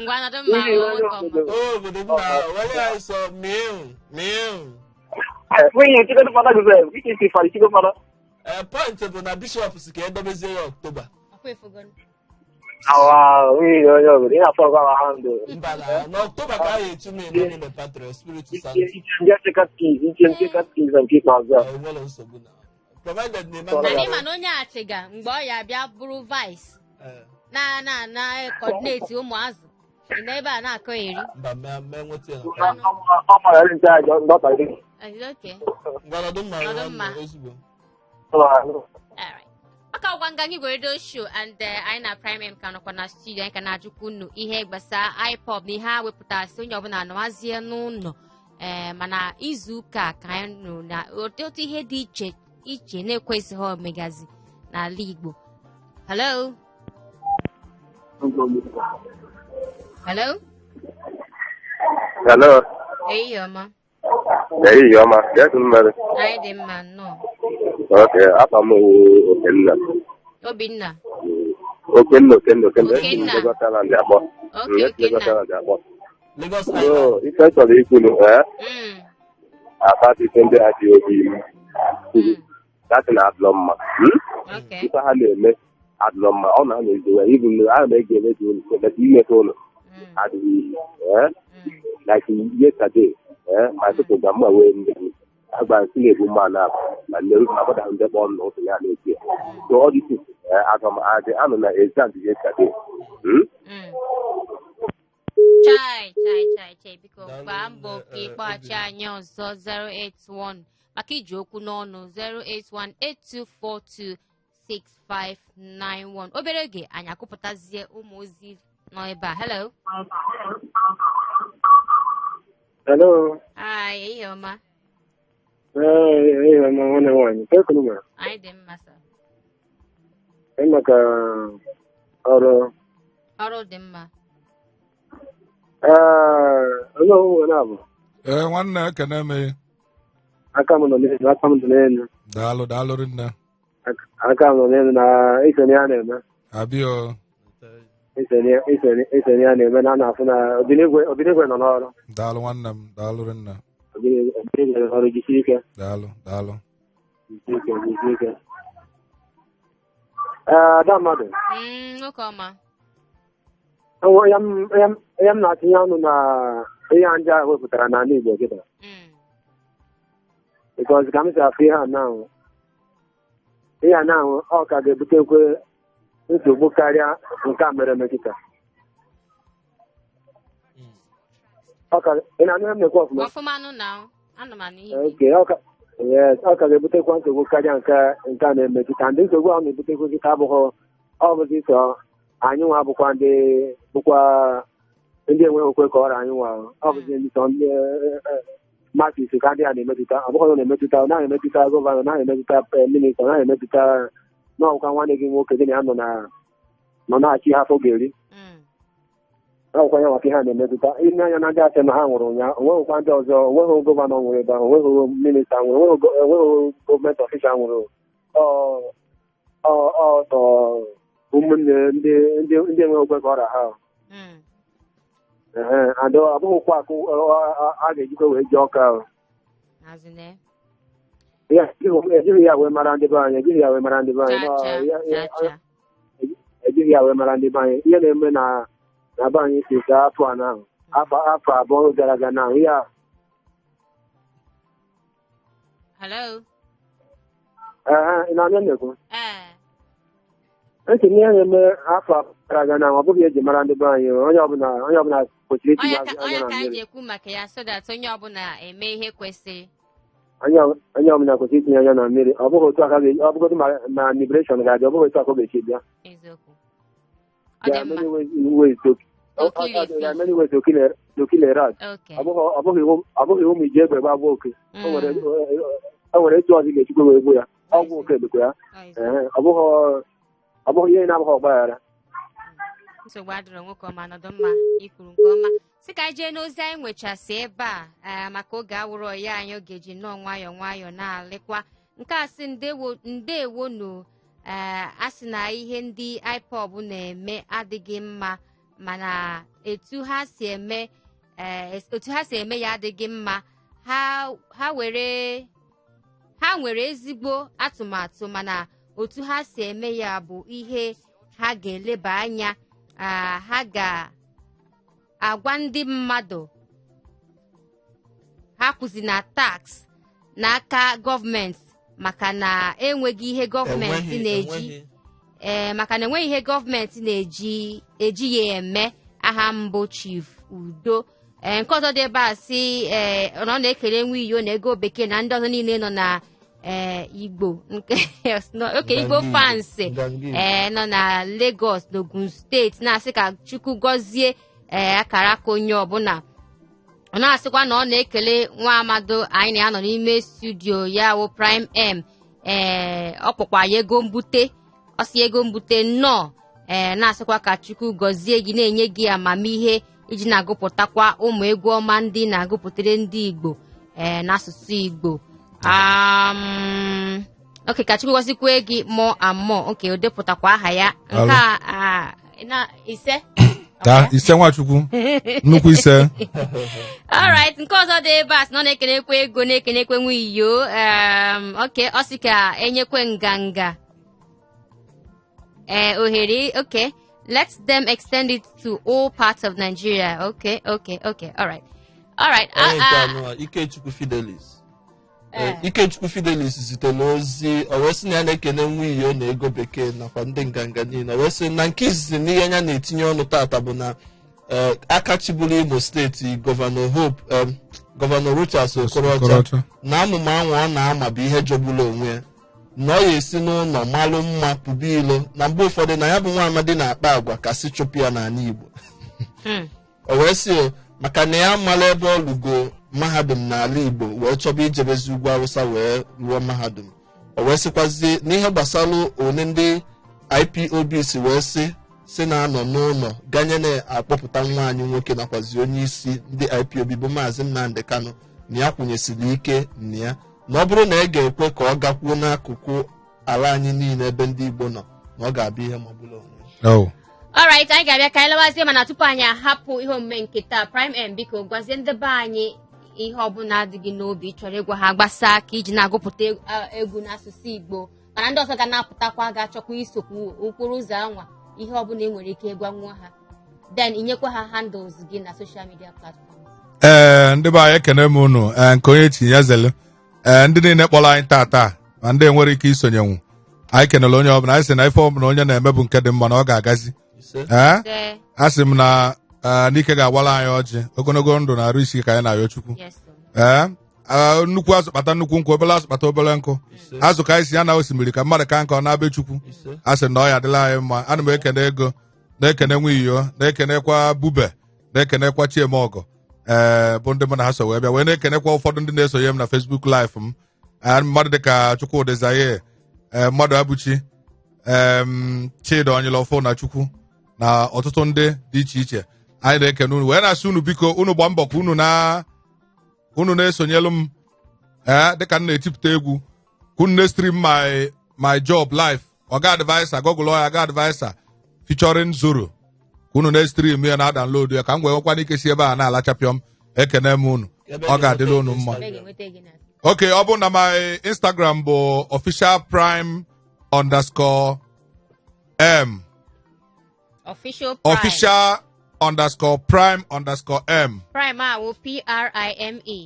Ngwana do ma. Oh, but I saw meal. When you take the father go, we can see for the father. Point to na bishop is ke October. onye obodo ị na-afọ ọgwa ha ndụ mba n'ọktoba ka a ga-echu m eme n'ime Patriot Spiritu Santo. iche katkizm nke ikpeazụ a enwere nsogbu na provided na na eme ịma na onye achịga mgbe ọ ya bịa bụrụ vice na coordinate ụmụazụ ị na ebe a na-akọ eri mba mee nweta ya ọ mara ndị nchaji ndọta gị okay ngwanọdụ mma Nọdụ mma. ozugbo alright aka gwa nga gị radio show and anyị na prime m ka nọkwa na studio anyị ka na-ajụkwa unu ihe gbasara iPod na ihe a wepụtasị onye ọbụla anọwazie n'ụlọ mana izu ụka ka anyị nụrụ na otu ihe dị iche na-ekwesịghị omegazi n'ala Igbo. Hello? Hello? Hello. Ehihie ọma. Ehihie ọma. Yes, mmadụ. Anyị dị mma nnọọ. Okay, afọ m Okenna. Obinna. Okenna. Okenna. Lagos Island akpọ. Okay, Okenna. Lagos So, Island. ife chọrọ ikwu about ife ndị a dị obi that na adịrọ mma. Okay. Ife ha na-eme adịrọ mma. Ọ na ha na-ezewe ibu a na-ege emeji ụlọ but imepe ụlọ adịghị like yesterday my people ga mma wee ndị agba si na-ebu mma na agbada ndị kpọ nna otu ya na-eti so all these things anọ na exam yesterday. Chai biko gbaa mbọ ka ịkpọghachi anyị ọzọ 081 maka iji okwu n'ọnụ 08182426591 obere oge anyị akụpụtazie ụmụ ozi nọ ebe a. Hello? hello Hi, ehihie ọma. ehihie ọma nwanne nwaanyị kekunu ma Anyị dị mma sa. maka Ọrụ dị mma. onye ọhụrụ na-abụ nwanne ekene me aka m nọ n'elu daalụ rinne aka m nọ n'elu na isonye ya na-eme abịa isonye ya na-eme na a na-afụ na obinigwe nọ n'ọrụ daalụ nwanne m daalụ rinne obinigwe nọ n'ọrụ jisie ike daalụ jisie ike ada mmadụ Nwoke ọma. ya m na-atụnye ọnụ na ihe ndị a wepụtara n'ala Igbo kịta because ka m si afụ ihe a na-ahụ ọ ka ga-ebutekwe nsogbu karịa nke a mere emekịta ị na-anụ m na-ekwe ọfụma Ọfụma nụ na anụ m anụ ihe. oke ọ ka ga-ebutekwa nsogbu karịa nke a na-emekịta ndị nsogbu ahụ na-ebutekwa kịta abụghị ọ bụzi sọ anyị nwa bụkwa ndị enweghị okwe ka ọrụ anyị nwa ọ bụzi ndị sọ ndị masis ka ndị a na-emetụta ọ bụghị na-emetụta ọ naghị emetụta gọvanọ naghị emetụta minista ọ naghị emetụta n'ọgwụkwa nwanne gị nwoke gị na ya nọ na-achị ha afọ ga-eri ọgwụkwa ya maka ihe a na-emetụta ile anya na ndị asị na ha nwụrụ ụnyaahụ onweghịkwa ndị ọzọ onweghị gọvanọ nwụrụ ebe ahụ onweghị minista nwụrụ onweghị gọọmenti ọfịsal nwụrụ ọtọ ụmụnne ndị enweghị okwe ka ọra ha adọ abụghịkwa akụ a ga-ejikwa wee ji ọka ejighị ya wee mara ndị be anyị ejighị ya wee mara ndị be anyị ejighị ya wee mara ndị be anyị ihe na-eme na be anyị si ka afọ abụọ gara aga na ihe a ị na-anya nnekwu ntinye ihe na-eme afọ gara aga na ọ bụghị eji mara ndị be anyị onye ọbụla kwesịrị itinye anya na mmiri ekwu maka ya so that onye ọbụla eme ihe kwesịrị onye ọbụla kwesịrị itinye anya na mmiri ọ bụghị otu aka ọ bụgodị ma liberation ga-adị ọ bụghị otu aka ọ ga-echi bịa many ways okilerat ọ bụghị ụmụ iji egbe gbagbuo oke o nwere etu ọzọ ga-echikwa wee gbuo ya ọgwụ oke dịkwa ya ọ bụghị ihe na-abụghị ọgbaghara nsogbu adịrọ nwoke ọma nọdụ mma ikwuru nke ọma sị ka anyị jee n'ozi anyị nwechasị ebe a maka oge awụrụ ọya anyị oge ji nnọọ nwayọọ na-alịkwa nke a sị ndewonu a sị na ihe ndị iPod na-eme adịghị mma mana etu ha si eme ya adịghị mma ha nwere ezigbo atụmatụ mana otu ha si eme ya bụ ihe ha ga-eleba anya ha ga-agwa ndị mmadụ ha kwụsị na tax n'aka gọọmenti maka na enweghị ihe gọọmenti na-eji maka na enweghị ihe gọọmenti na-eji ya eme. Aha mbụ Chief Udo. Nke ọzọ dị ebe a si ọ na-ekele Nwiyo na Ego Bekee na ndị ọzọ niile nọ na Igbo oke Igbo fans nọ na Lagos n'Ogun steeti na-asị ka Chukwu gọzie akara aka onye ọbụla. Ọ na-asịkwa na ọ na-ekele nwa amado anyị na-anọ n'ime studio ya wụ Prime M. Ọ kpọkwa ya ego mbute, ọ sị ego mbute nnọọ. Na-asịkwa ka Chukwu gọzie gị, na-enye gị amamihe iji na-agụpụtakwa ụmụ egwu ọma ndị na-agụpụtere ndị Igbo n'asụsụ Igbo. Oke, ka Chukwu gọzikwa gị mụọ amụọ. Oke, o depụtakwa aha ya nke a ise ise Nwachukwu nnukwu ise. Alright, nke ọzọ dị ebe a sị na ọ na-ekenekwe ego na-ekenekwe Nwiyo. Oke, ọ sị ka enyekwe nganga ohere. Okay, let them extend it to all parts of Nigeria. Okay, alright. Ikechukwu Fidelis. Ikechukwu Fidelis zitere ozi o wee sị na ya na-ekene Nwiyo na Ego Bekee nakwa ndị nganga niile. O wee sị na nke izizi n'ihe anya na-etinye ọnụ tata bụ na aka chịbụrụ Imo steeti gọvanọ Rochas Okorocha na amụma anwụ ọ na-ama bụ ihe jọgburu onwe ya, na ọ ya esi n'ụlọ malụ mma pụba ilo, na mgbe ụfọdụ na ya bụ nwa amadi na-akpa agwa kasị chụpụ ya n'ala Igbo. O wee sị maka na ya mara ebe ọ lụgo mahadum n'ala Igbo wee chọba ijebezi ugwu Awụsa wee rụọ mahadum. O wee sịkwazi n'ihe gbasara one ndị IPOB si wee si na-anọ n'ụlọ ganye na-akpọpụta nwa anyị nwoke nakwazi onye isi ndị IPOB bụ Maazị Nnamdi Kanu na ya kwụnyesiri ike na ya na ọ bụrụ na ị ga-ekwe ka ọ gakwuo n'akụkụ ala anyị niile ebe ndị Igbo nọ na ọ ga-abịa ihe magburu onwe. Alright, anyị ga-abịa ka anyị lewazie, mana tupu anyị ahapụ ihe omume nke taa, Prime M biko gwazie ndị be anyị ihe ọbụla adịghị n'obi chọrọ ịgwa ha gbasa aka iji na-agụpụta egwu n'asụsụ Igbo, mana ndị ọzọ ga na-apụtakwa ga-achọkwa isokwu okporo ụzọ anwa ihe ọbụla ị nwere ike ịgwa nwa ha, then inyekwa ha handles gị na social media platforms. Ndị be anyị ekene m unu nke onye tinye zelu ndị niile kpọrọ anyị tata ma ndị enwere ike isonyenwu anyị kenere onye ọbụla. Anyị sị na ife ọbụla onye na-eme bụ nke dị mma na ọ ga-agazi. A sị m na n'ike ga-agwala anyị ọjị ogologo ndụ na arụ isi ka anyị na-ayọ Chukwu. Nnukwu azụ kpata nnukwu nkụ, obere azụ kpata obere nkụ. Azụ ka anyị si ya na osimiri ka mmadụ ka nke ọ na-abịa Chukwu. A sị na ọ ya adịla anyị mma. Ana m ekene Ego, na-ekene Nwiyo, na-ekenekwa Bube, na-ekenekwa Chiemọgọ bụ ndị mụ na ha so wee bịa, wee na-ekenekwa ụfọdụ ndị na-esonye m na Facebook live m. Mmadụ dịka Chukwudị Zaye, mmadụ Abuchi, Chidi Onyelọfọ na Chukwu na ọtụtụ ndị dị iche iche. Anyị na-ekene unu wee na-asị unu biko unu gba mbọ ka unu na-esonyelu m dịka m na-etipụta egwu, ka unu na-stream my job live Oga Advisor, Google Oga Advisor featuring Zoro, ka unu na-stream ya na download ya ka m wee nwekwa n'ike si ebe a na-alachapịọm. Ekene m unu, ọ ga-adịla unu mma. Okay, ọ bụ na my Instagram bụ official prime_m official_prime_m. Prime Prime.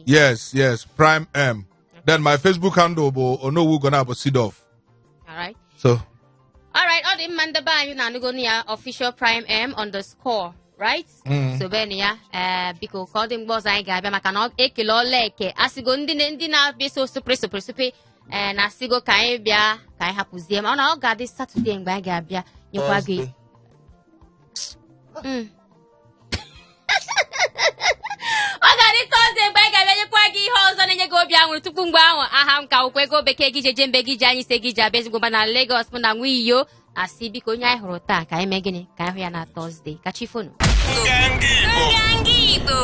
Yes, Prime M. Then my Facebook handle bụ Onowu Gonabo Sidoff. Alright. So. Alright, ọ dị mma ndị be anyị na-anụgo ya official Prime M_, right? So ben ya biko ka ọ dị mgbe ọzọ anyị ga-abịa maka na ekele ọla eke asịgo ndị na-abịa so supe na asịgo ka anyị bịa ka anyị hapụzie ma ọ ga-adị Satọde mgbe anyị ga-abịa nyekwa gị ọ ga-adị Tọzdee mgbe anyị ga-abịa nyekwa gị ihe ọzọ na-enye gị obi aṅụrị tupu mgbe ahụ aha m ka ụkwa Ego Bekee gị jeje mbe gị ji anyị se gị ji abịa ezigbo mba na Lagos mụ na Nwiyo asị biko onye anyị hụrụ taa ka anyị mee gịnị ka anyị hụ ya na Tọzdee. Kachifonu. Igbo.